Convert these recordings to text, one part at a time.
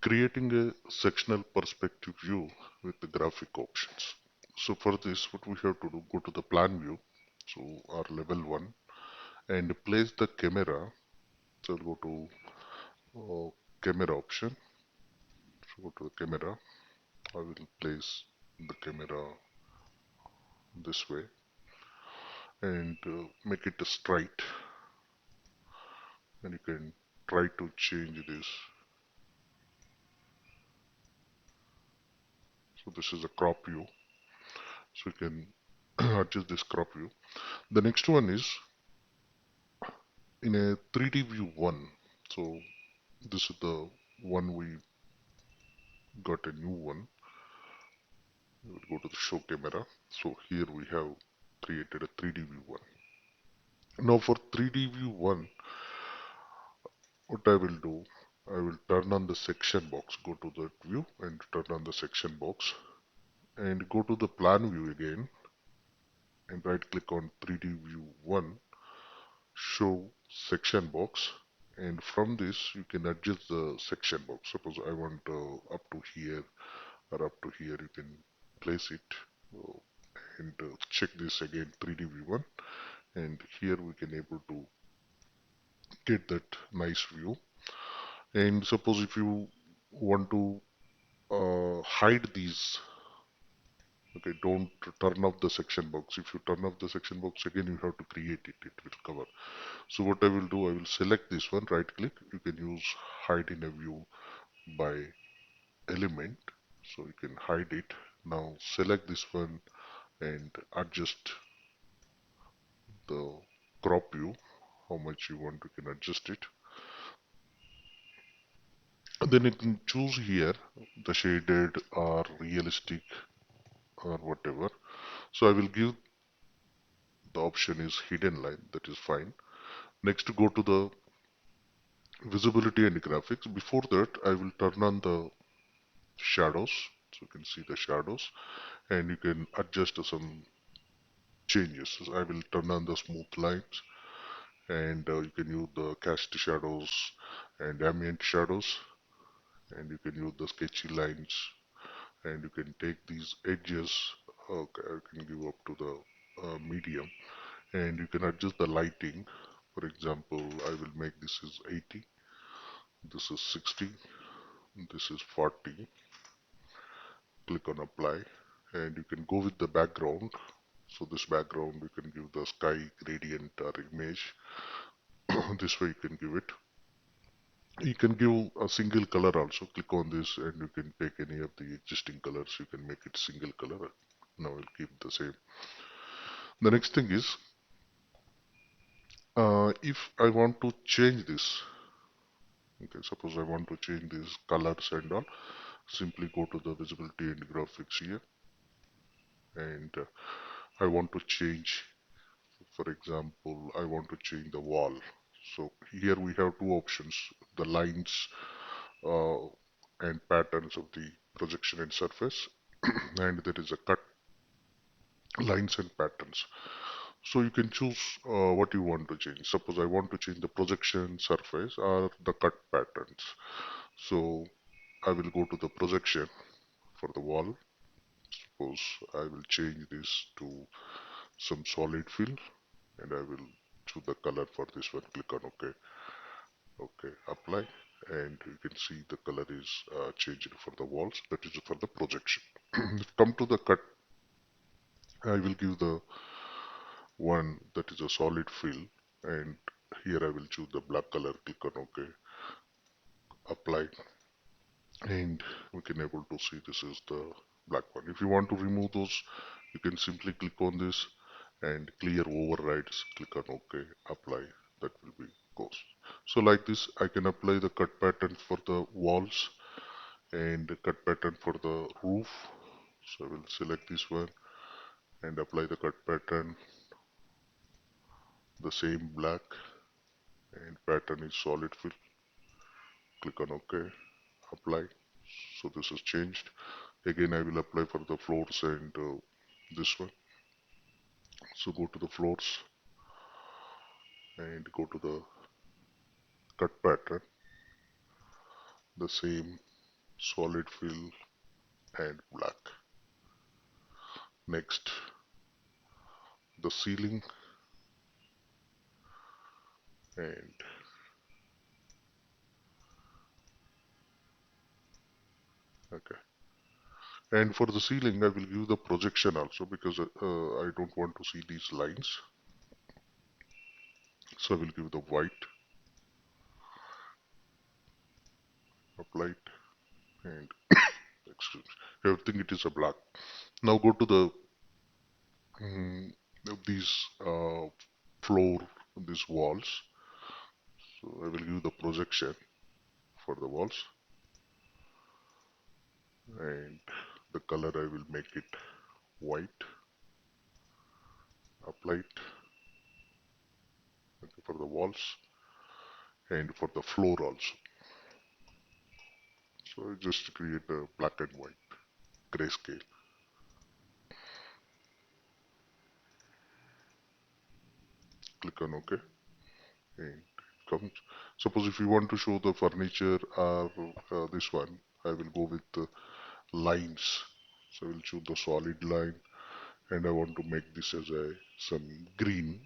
Creating a sectional perspective view with the graphic options. So for this, what we have to do, go to the plan view, so our level 1, and place the camera. So go to camera option. So go to the camera. I will place the camera this way and make it straight. And you can try to change this. So this is a crop view. So you can adjust this crop view. The next one is in a 3D view 1. So this is the one we got a new one. We will go to the show camera. So here we have created a 3D view 1. Now for 3D view 1, what I will do, I will turn on the section box. Go to that view and turn on the section box and go to the plan view again and right click on 3D view 1, show section box, and from this you can adjust the section box. Suppose I want up to here or up to here, you can place it and check this again 3D view 1, and here we can able to get that nice view. And suppose if you want to hide these, okay, don't turn off the section box. If you turn off the section box again, you have to create it, it will cover. So what I will do, I will select this one, right click. You can use hide in a view by element, so you can hide it. Now select this one and adjust the crop view, how much you want, you can adjust it. And then you can choose here the shaded or realistic or whatever. So I will give the option is hidden line, that is fine. Next, go to the visibility and graphics. Before that, I will turn on the shadows, so you can see the shadows, and you can adjust some changes. So I will turn on the smooth lines, and you can use the cast shadows and ambient shadows, and you can use the sketchy lines, and you can take these edges. Okay, I can give up to the medium, and you can adjust the lighting. For example, I will make this is 80, this is 60, this is 40. Click on apply, and you can go with the background. So this background you can give the sky gradient or image. This way you can give it. You can give a single color also. Click on this and you can take any of the existing colors. You can make it single color. Now we'll keep the same. The next thing is, if I want to change this, okay, suppose I want to change these colors and all, simply go to the visibility and graphics here, and I want to change, for example, I want to change the wall. So here we have two options, the lines uh, and patterns of the projection and surface, and there is a cut lines and patterns. So you can choose what you want to change. Suppose I want to change the projection surface or the cut patterns. So I will go to the projection for the wall. Suppose I will change this to some solid fill, and I will choose the color for this one. Click on OK. OK, apply, and you can see the color is changed for the walls. That is for the projection. Come to the cut. I will give the one that is a solid fill, and here I will choose the black color. Click on OK, apply, and we can able to see this is the black one. If you want to remove those, you can simply click on this and clear overrides. Click on OK, apply. That will be goes. So like this, I can apply the cut pattern for the walls and the cut pattern for the roof. So I will select this one and apply the cut pattern, the same black, and pattern is solid fill. Click on OK, apply. So this is changed. Again, I will apply for the floors and this one. So go to the floors and go to the cut pattern, the same. solid fill and black. Next, the ceiling, and okay. And for the ceiling, I will give the projection also because I don't want to see these lines. So I will give the white, applied, and excuse me, everything it is a black. Now go to the mm, these floor, these walls. So I will give the projection for the walls, and the color I will make it white, applied, okay, for the walls and for the floor also. So I just create a black and white grayscale. Click on OK, and it comes. Suppose if you want to show the furniture or this one, I will go with the lines. So I will choose the solid line, and I want to make this as a some green.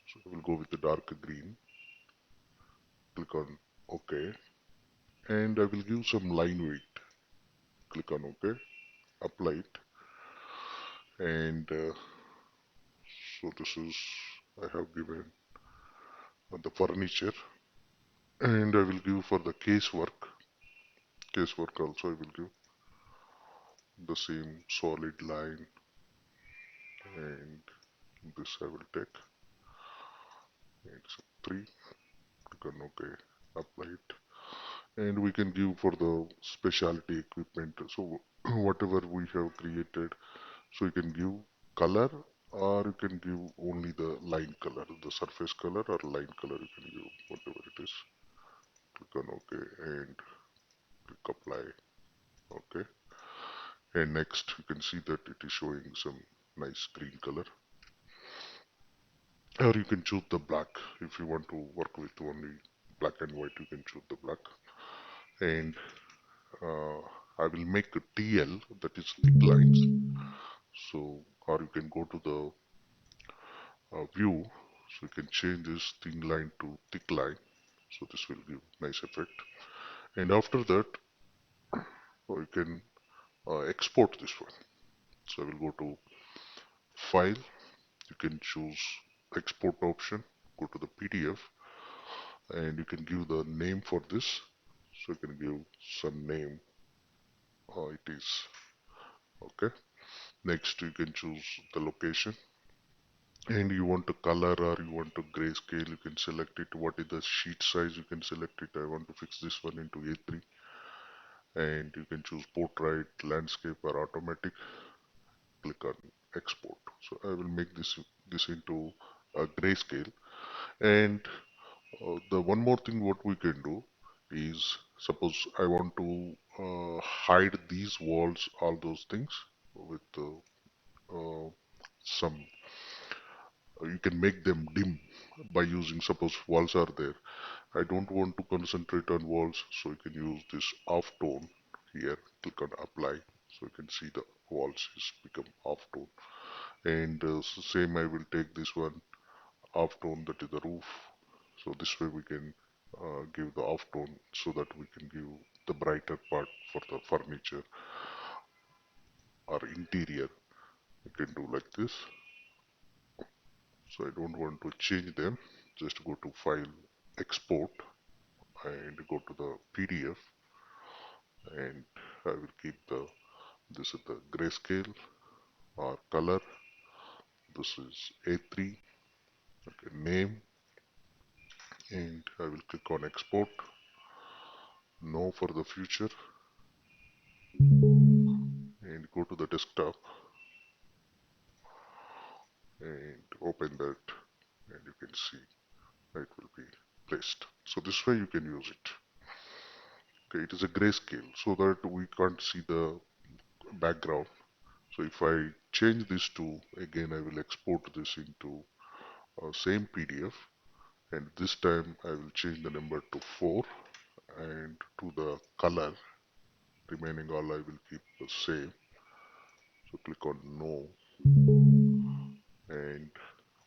So I will go with the dark green. Click on OK, and I will give some line weight. Click on OK, apply it, and so this is I have given the furniture, and I will give for the casework also I will give the same solid line, and this I will take, and so 3, click on OK, apply it, and we can give for the specialty equipment. So whatever we have created, so you can give color, or you can give only the line color, the surface color or line color, you can give whatever it is. Click on OK and click apply. OK, and next you can see that it is showing some nice green color, or you can choose the black. If you want to work with only black and white, you can choose the black, and uh, I will make a TL, that is thick lines. So or you can go to the view, so you can change this thin line to thick line, so this will give nice effect. And after that you can export this one. So I will go to file, you can choose export option, go to the PDF, and you can give the name for this. So you can give some name, it is okay. Next you can choose the location, and you want to color or you want to grayscale, you can select it. What is the sheet size, you can select it. I want to fix this one into A3, and you can choose portrait, landscape or automatic. Click on export. So I will make this into a grayscale. And the one more thing what we can do is, suppose I want to hide these walls, all those things with some, you can make them dim by using, suppose walls are there, I don't want to concentrate on walls, so you can use this off tone here. Click on apply, so you can see the walls is become off tone. And same I will take this one off tone, that is the roof. So this way we can give the off tone, so that we can give the brighter part for the furniture or interior. You can do like this. So I don't want to change them. Just go to file, export, and go to the PDF, and I will keep the, this is the grayscale or color. This is A3. Okay, name, and I will click on export. No for the future, and go to the desktop and open that, and you can see it will be placed. So this way you can use it. Okay, it is a grayscale so that we can't see the background. So if I change this to, again I will export this into same PDF, and this time I will change the number to 4, and to the color remaining all I will keep the same. So click on no and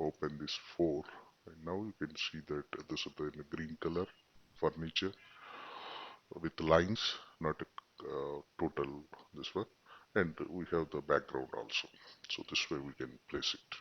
open this 4, and now you can see that this is the green color furniture with lines, not a total this one, and we have the background also. So this way we can place it.